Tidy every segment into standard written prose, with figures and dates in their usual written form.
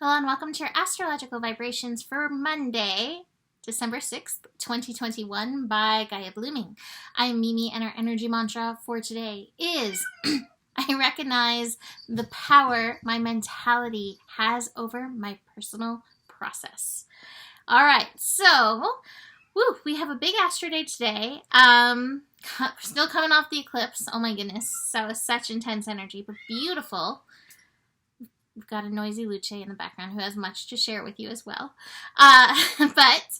Hello and welcome to your astrological vibrations for Monday, December 6th, 2021 by Gaia Blooming. I'm Mimi and our energy mantra for today is I recognize the power my mentality has over my personal process. All right, so we have a big astro day today. Still coming off the eclipse. Oh my goodness, that was such intense energy, but beautiful. We've got a noisy Luce in the background who has much to share with you as well. But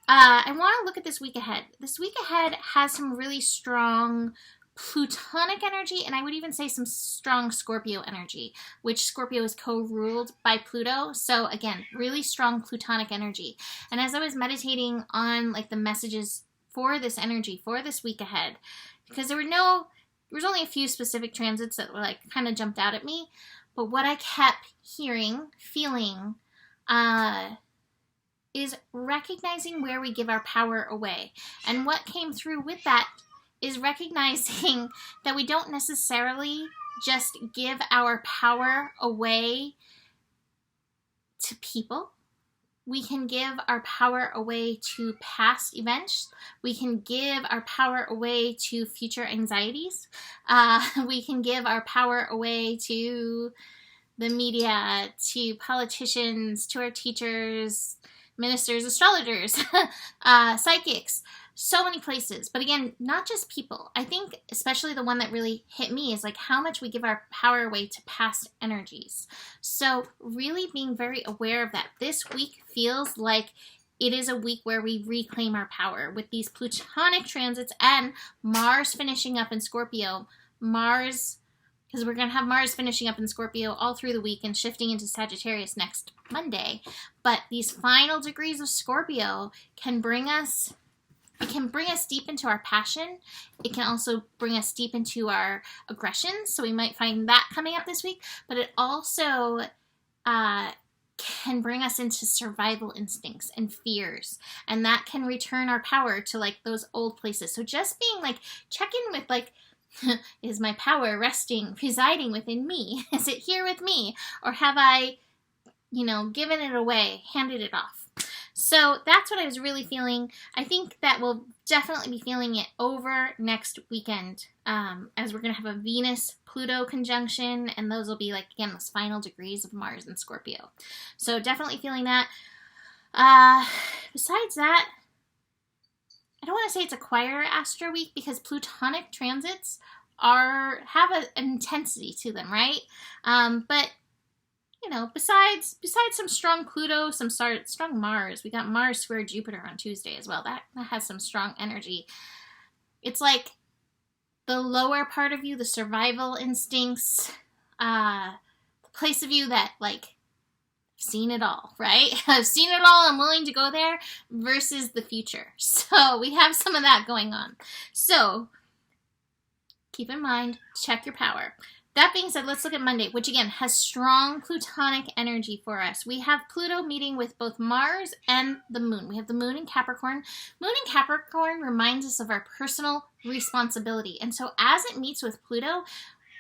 I want to look at this week ahead. This week ahead has some really strong Plutonic energy, and I would even say some strong Scorpio energy, which Scorpio is co-ruled by Pluto. So again, really strong Plutonic energy. And as I was meditating on like the messages for this energy for this week ahead, because there was only a few specific transits that were like kind of jumped out at me. But what I kept hearing, feeling, is recognizing where we give our power away. And what came through with that is recognizing that we don't necessarily just give our power away to people. We can give our power away to past events. We can give our power away to future anxieties. We can give our power away to the media, to politicians, to our teachers, ministers, astrologers, psychics, so many places. But again, not just people. I think especially the one that really hit me is like how much we give our power away to past energies. So really being very aware of that. This week feels like it is a week where we reclaim our power with these Plutonic transits and Mars finishing up in Scorpio. Because we're going to have Mars finishing up in Scorpio all through the week and shifting into Sagittarius next Monday. But these final degrees of Scorpio can bring us deep into our passion. It can also bring us deep into our aggression. So we might find that coming up this week. But it also can bring us into survival instincts and fears. And that can return our power to like those old places. So just being like, check in with like, is my power residing within me? Is it here with me? Or have I, given it away, handed it off? So that's what I was really feeling. I think that we'll definitely be feeling it over next weekend, as we're going to have a Venus-Pluto conjunction, and those will be like, again, those final degrees of Mars and Scorpio. So definitely feeling that. Besides that, I don't want to say it's a quieter astro week because Plutonic transits have an intensity to them, right? But besides some strong Pluto, some strong Mars, we got Mars square Jupiter on Tuesday as well. That has some strong energy. It's like the lower part of you, the survival instincts, the place of you that like seen it all, right? I've seen it all, I'm willing to go there, versus the future. So we have some of that going on. So keep in mind, check your power. That being said, let's look at Monday, which again has strong Plutonic energy for us. We have Pluto meeting with both Mars and the Moon. We have the Moon in Capricorn. Moon in Capricorn reminds us of our personal responsibility. And so as it meets with Pluto,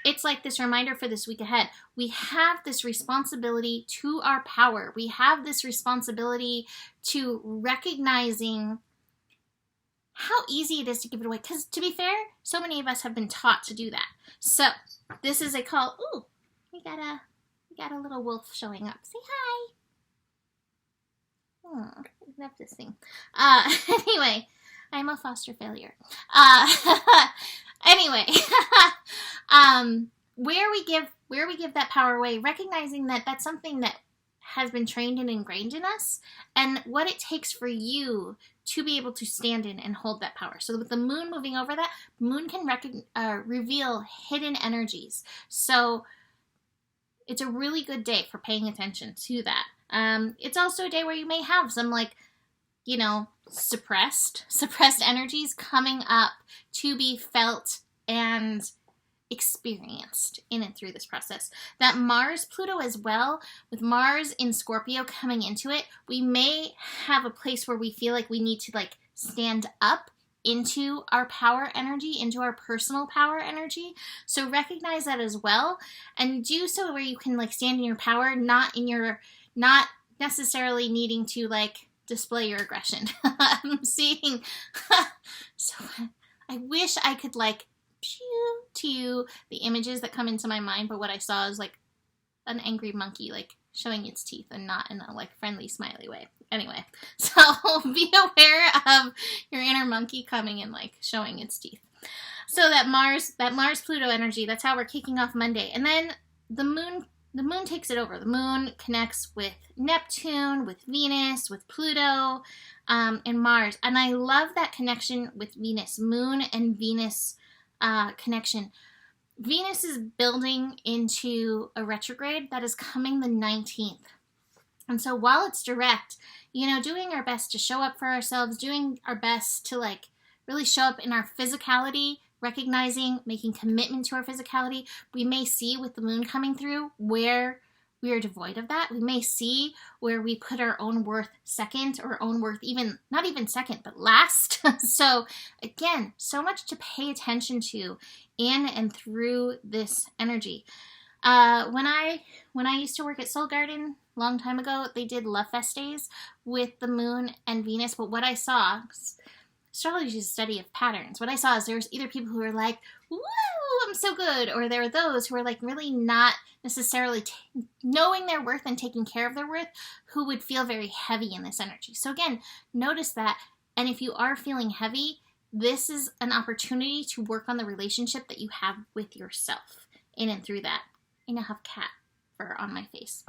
it's like this reminder for this week ahead. We have this responsibility to our power. We have this responsibility to recognizing how easy it is to give it away. Because to be fair, so many of us have been taught to do that. So this is a call. Ooh, we got a little wolf showing up. Say hi. Oh, I love this thing. Anyway, I'm a foster failure. Anyway, where we give that power away, recognizing that that's something that has been trained and ingrained in us, and what it takes for you to be able to stand in and hold that power. So with the Moon moving over that, Moon can reveal hidden energies. So it's a really good day for paying attention to that. It's also a day where you may have some suppressed energies coming up to be felt and experienced in and through this process. That Mars Pluto as well, with Mars in Scorpio coming into it, we may have a place where we feel like we need to like stand up into our power energy, into our personal power energy. So recognize that as well, and do so where you can like stand in your power, not not necessarily needing to like display your aggression. I'm seeing, so I wish I could like pew to you the images that come into my mind, but what I saw is like an angry monkey like showing its teeth and not in a like friendly smiley way. Anyway, so be aware of your inner monkey coming and like showing its teeth. So that Mars Pluto energy, that's how we're kicking off Monday. And then the moon takes it over. The moon connects with Neptune, with Venus, with Pluto, and Mars. And I love that connection with Venus, moon and Venus connection. Venus is building into a retrograde that is coming the 19th. And so while it's direct, doing our best to show up for ourselves, doing our best to like really show up in our physicality, recognizing, making commitment to our physicality, we may see with the moon coming through where we are devoid of that. We may see where we put our own worth second, or own worth not even second, but last. So again, so much to pay attention to in and through this energy. When I used to work at Soul Garden a long time ago, they did Love Fest days with the moon and Venus. But what I saw, astrology is a study of patterns. What I saw is there's either people who are like, woo, I'm so good, or there are those who are like really not necessarily knowing their worth and taking care of their worth, who would feel very heavy in this energy. So again, notice that. And if you are feeling heavy, this is an opportunity to work on the relationship that you have with yourself in and through that. I now have cat fur on my face.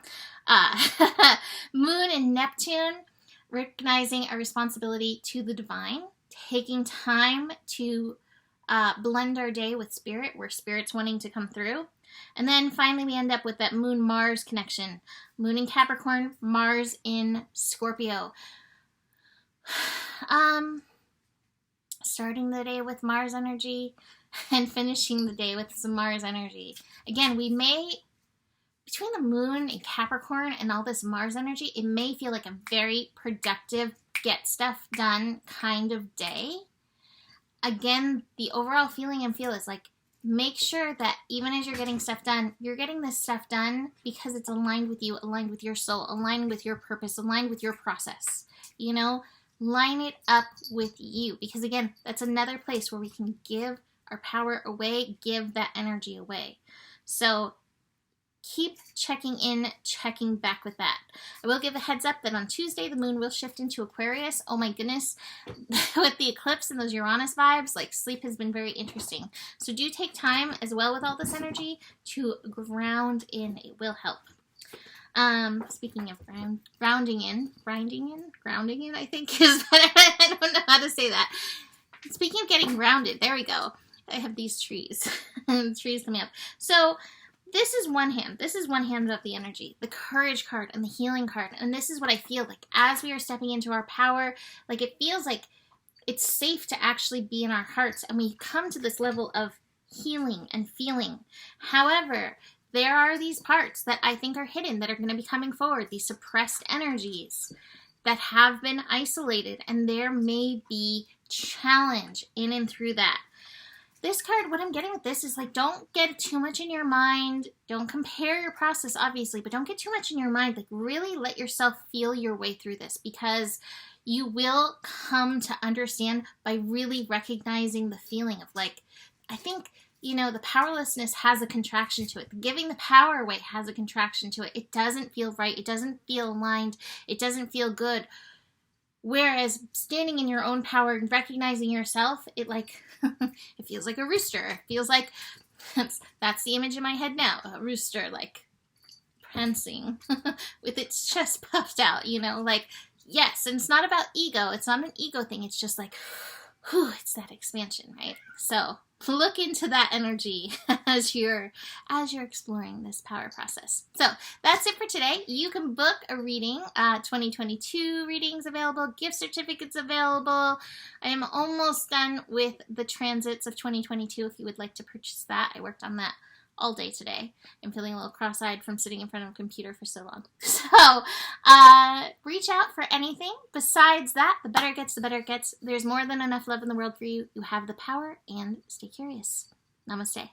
Moon and Neptune, recognizing a responsibility to the divine, taking time to blend our day with spirit, where spirit's wanting to come through. And then finally we end up with that Moon-Mars connection. Moon in Capricorn, Mars in Scorpio. Starting the day with Mars energy and finishing the day with some Mars energy. Again, we may, between the moon and Capricorn and all this Mars energy, it may feel like a very productive, get stuff done kind of day. Again, the overall feeling and feel is like, make sure that even as you're getting stuff done, you're getting this stuff done because it's aligned with you, aligned with your soul, aligned with your purpose, aligned with your process. Line it up with you. Because again, that's another place where we can give our power away, give that energy away. So keep checking in, checking back with that. I will give a heads up that on Tuesday, the moon will shift into Aquarius. Oh my goodness. With the eclipse and those Uranus vibes, like sleep has been very interesting. So do take time as well with all this energy to ground in. It will help. Speaking of grounding in, I think is better. I don't know how to say that. Speaking of getting grounded, there we go. I have these trees, trees coming up. So this is one hand. This is one hand of the energy, the courage card and the healing card. And this is what I feel like as we are stepping into our power, like it feels like it's safe to actually be in our hearts. And we come to this level of healing and feeling. However, there are these parts that I think are hidden that are going to be coming forward, these suppressed energies that have been isolated, and there may be challenge in and through that. This card, what I'm getting with this is like, don't get too much in your mind. Don't compare your process, obviously, but don't get too much in your mind. Like really let yourself feel your way through this, because you will come to understand by really recognizing the feeling of like, I think, the powerlessness has a contraction to it. Giving the power away has a contraction to it. It doesn't feel right. It doesn't feel aligned. It doesn't feel good. Whereas standing in your own power and recognizing yourself, it like, it feels like a rooster. It feels like, that's the image in my head now, a rooster like prancing with its chest puffed out, like, yes. And it's not about ego. It's not an ego thing. It's just like, whew, it's that expansion, right? So look into that energy as you're exploring this power process. So that's it for today. You can book a reading. 2022 readings available, gift certificates available. I am almost done with the transits of 2022 if you would like to purchase that. I worked on that all day today. I'm feeling a little cross-eyed from sitting in front of a computer for so long. So reach out for anything. Besides that, the better it gets, the better it gets. There's more than enough love in the world for you. You have the power, and stay curious. Namaste.